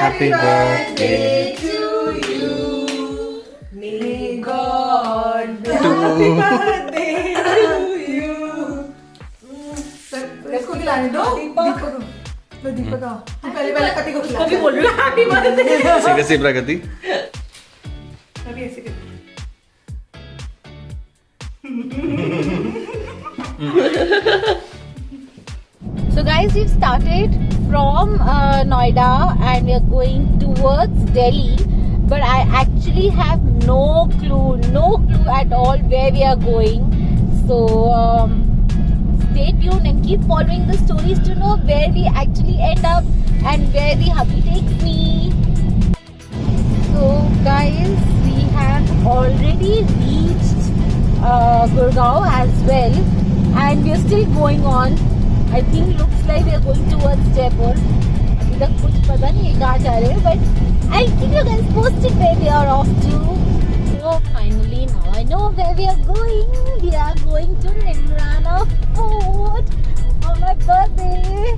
Happy birthday to you. May God bless. Happy birthday to you. इसको खिलाने दो दीपक को दीपक का तू पहले पति को खिला कभी बोल रही है हैप्पी बर्थडे कैसे प्रगति अभी ऐसे कर So guys, we've started from Noida and we're going towards Delhi, but I actually have no clue at all where we are going. So stay tuned and keep following the stories to know where we actually end up and where the hubby takes me. So guys, we have already reached Gurgaon as well, and we're still going on. I think looks like we are going towards Jaipur. अभी तक कुछ पता नहीं है कहाँ जा रहे हैं, but I'll keep you guys posted where we are off to. So finally now I know where we are going. We are going to Nimrana Fort for my birthday.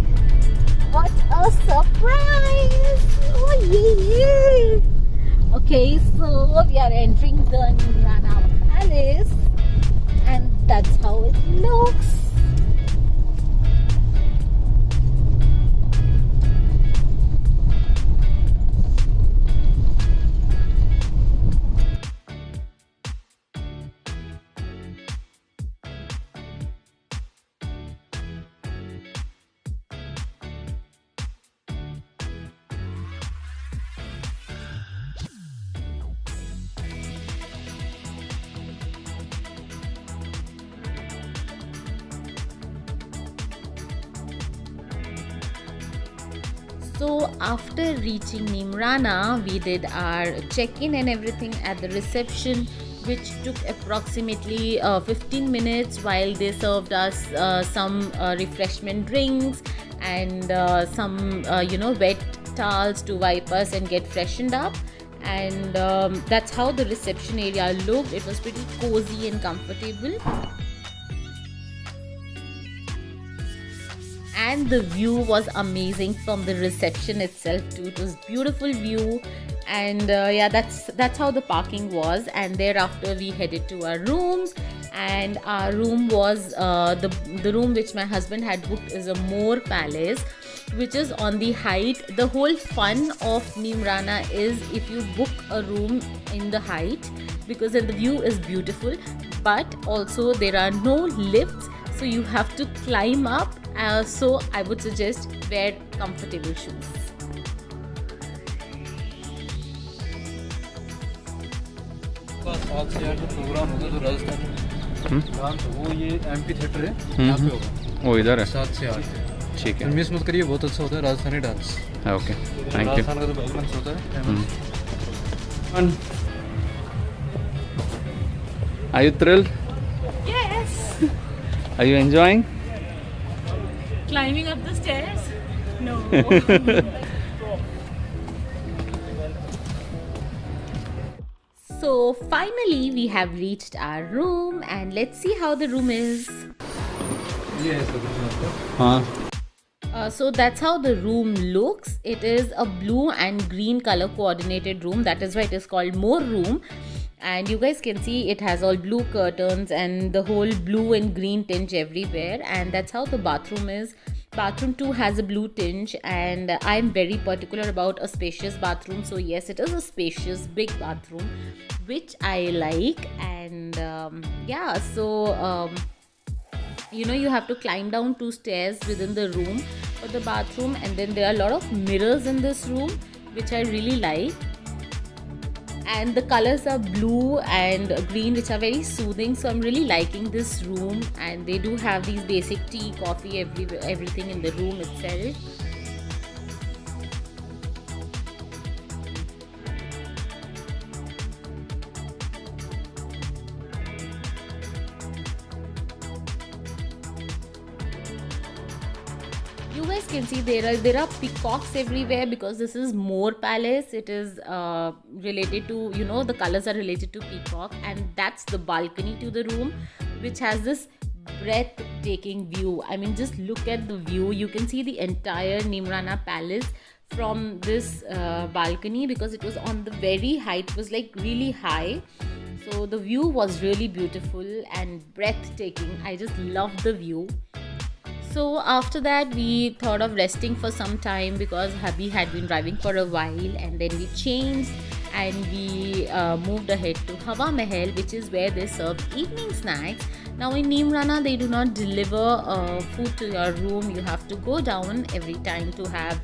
What a surprise! Oh yeah! Okay, so we are entering the Nimrana Palace, and that's how it looks. So after reaching Nimrana, we did our check-in and everything at the reception, which took approximately 15 minutes while they served us some refreshment drinks and some wet towels to wipe us and get freshened up. And that's how the reception area looked. It was pretty cozy and comfortable. And the view was amazing from the reception itself too. It was beautiful view, and yeah, that's how the parking was. And thereafter we headed to our rooms, and our room was the room which my husband had booked is a More Palace, which is on the height. The whole fun of Nimrana is if you book a room in the height, because then the view is beautiful, but also there are no lifts, so you have to climb up. So I would suggest wear comfortable shoes. सात से आठ programme होगा तो राजस्थान तो वो ये MP theatre है यहाँ पे होगा वो इधर है 7 से 8 ठीक है मिस मत करिए बहुत अच्छा होता है Rajasthani dance okay thank you Rajasthan का तो परफॉर्मेंस होता है Are you thrilled? Yes. Are you enjoying? Climbing up the stairs? No. So finally we have reached our room, and let's see how the room is. ये है सब हाँ So that's how the room looks. It is a blue and green color coordinated room. That is why it is called More Room. And you guys can see it has all blue curtains and the whole blue and green tinge everywhere. And that's how the bathroom is. Bathroom too has a blue tinge, and I'm very particular about a spacious bathroom. So yes, it is a spacious big bathroom, which I like. And yeah, so you have to climb down 2 stairs within the room for the bathroom, and then there are a lot of mirrors in this room, which I really like. And the colors are blue and green, which are very soothing, so I'm really liking this room. And they do have these basic tea, coffee, everything in the room itself. You guys can see there are peacocks everywhere, because this is More Palace. It is related to, the colors are related to peacock, and that's the balcony to the room, which has this breathtaking view. I mean, just look at the view. You can see the entire Neemrana Palace from this balcony, because it was on the very height. It was like really high. So the view was really beautiful and breathtaking. I just loved the view. So after that, we thought of resting for some time because hubby had been driving for a while, and then we changed and we moved ahead to Hawa Mahal, which is where they serve evening snacks. Now in Neemrana, they do not deliver food to your room. You have to go down every time to have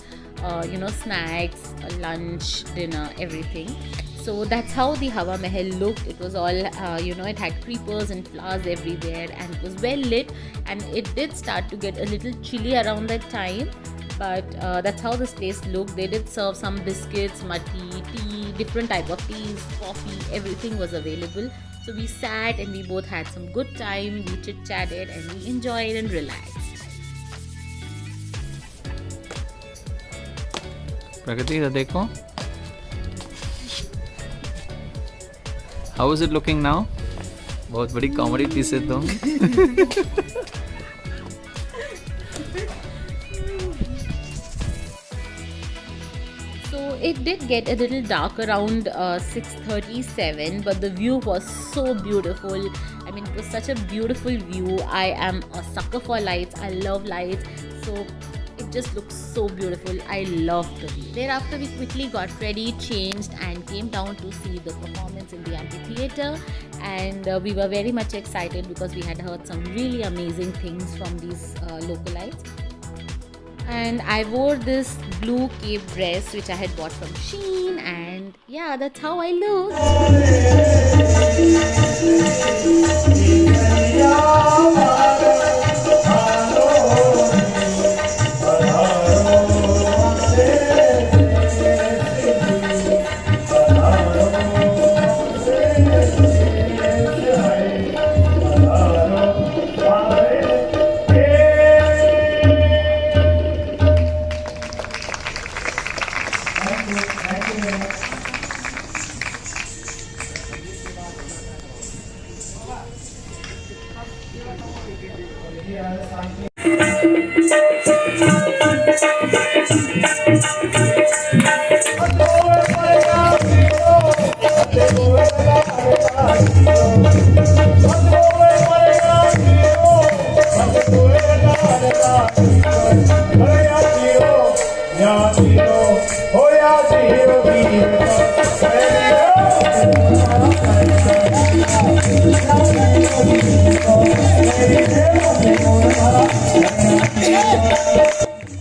snacks, lunch, dinner, everything. So that's how the Hawa Mahal looked. It was all, it had creepers and flowers everywhere, and it was well lit, and it did start to get a little chilly around that time. But that's how this place looked. They did serve some biscuits, matti, tea, different type of teas, coffee, everything was available. So we sat and we both had some good time. We chit-chatted and we enjoyed and relaxed. प्रकृति इधर देखो. How is it looking now? बहुत बड़ी comedy piece है तुम. So it did get a little dark around 6:37, but the view was so beautiful. I mean, it was such a beautiful view. I am a sucker for lights. I love lights. So it just looks so beautiful. I loved the view. Thereafter, we quickly got ready, changed, and came down to see the performance in the amphitheater. And we were very much excited because we had heard some really amazing things from these localites. And I wore this blue cape dress which I had bought from Shein, and yeah, that's how I look.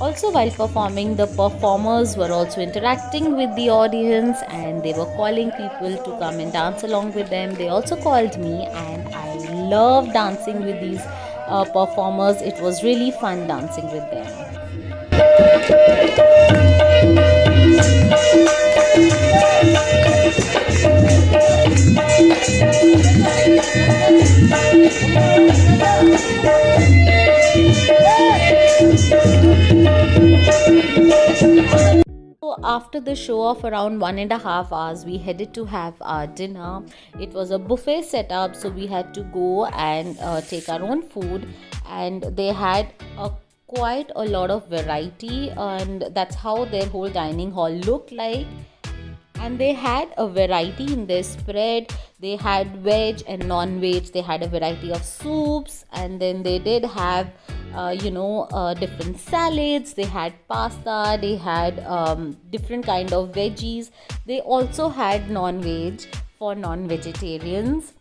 Also, while performing, the performers were also interacting with the audience, and they were calling people to come and dance along with them. They also called me, and I love dancing with these performers. It was really fun dancing with them. So after the show of around 1.5 hours, we headed to have our dinner. It was a buffet setup, so we had to go and take our own food, and they had quite a lot of variety, and that's how their whole dining hall looked like. And they had a variety in their spread. They had veg and non-veg. They had a variety of soups, and then they did have different salads. They had pasta. They had different kind of veggies. They also had non-veg for non-vegetarians.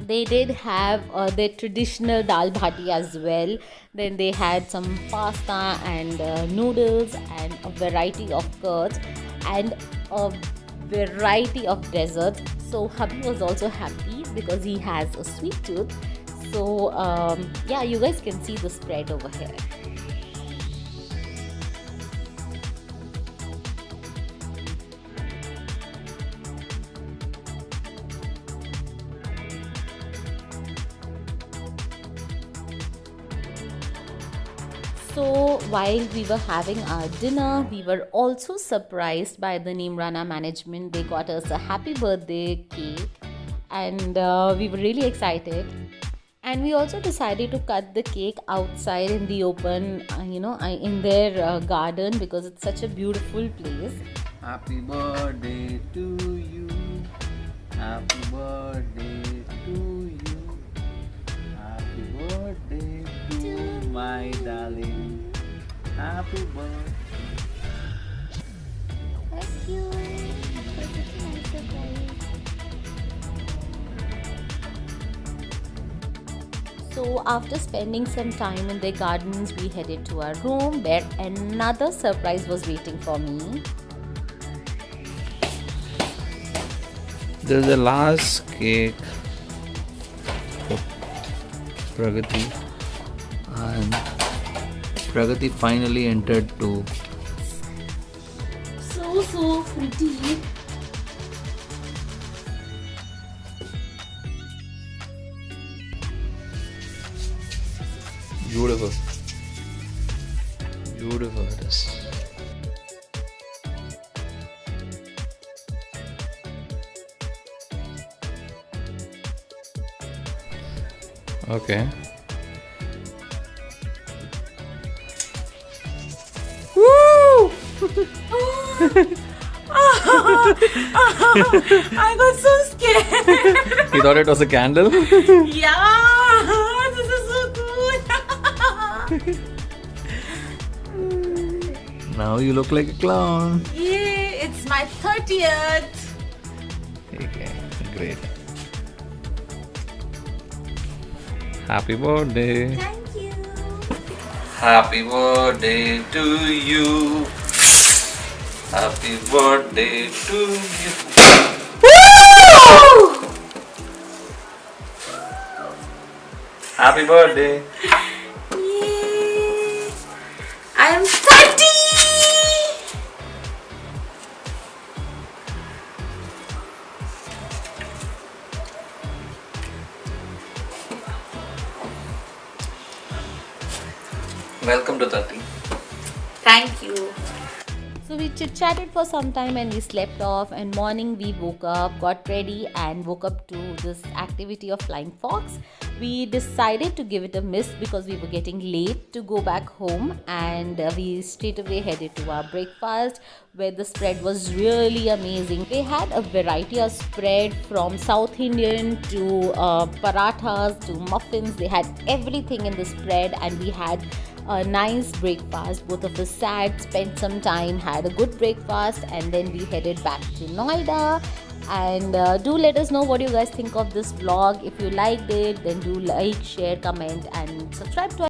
They did have their traditional dal bhati as well. Then they had some pasta and noodles and a variety of curds and a variety of desserts. So hubby was also happy because he has a sweet tooth. So yeah, you guys can see the spread over here. So while we were having our dinner, we were also surprised by the Neemrana management. They got us a happy birthday cake, and we were really excited. And we also decided to cut the cake outside in the open, in their garden, because it's such a beautiful place. Happy birthday to you. Happy birthday to you. Happy birthday to my darling. Happy birthday. Thank you. That's such a nice surprise. So after spending some time in their gardens, we headed to our room where another surprise was waiting for me. This is the last cake for Pragati, and Pragati finally entered too. So pretty. Beautiful. Beautiful it is. Okay. Woo! I got so scared. You thought it was a candle? Yeah, this is so cool. Now you look like a clown. Yay, it's my 30th. Okay, great. Happy birthday. Thank you. Happy birthday to you. Happy birthday to you. Happy birthday. Yay. I am 30. Welcome to 30. Thank you. So we chit-chatted for some time and we slept off, and morning we woke up, got ready and woke up to this activity of flying fox. We decided to give it a miss because we were getting late to go back home, and we straight away headed to our breakfast where the spread was really amazing. They had a variety of spread from South Indian to parathas to muffins. They had everything in the spread, and we had a nice breakfast. Both of us sat, spent some time, had a good breakfast, and then we headed back to Noida. And do let us know what you guys think of this vlog. If you liked it, then do like, share, comment and subscribe to our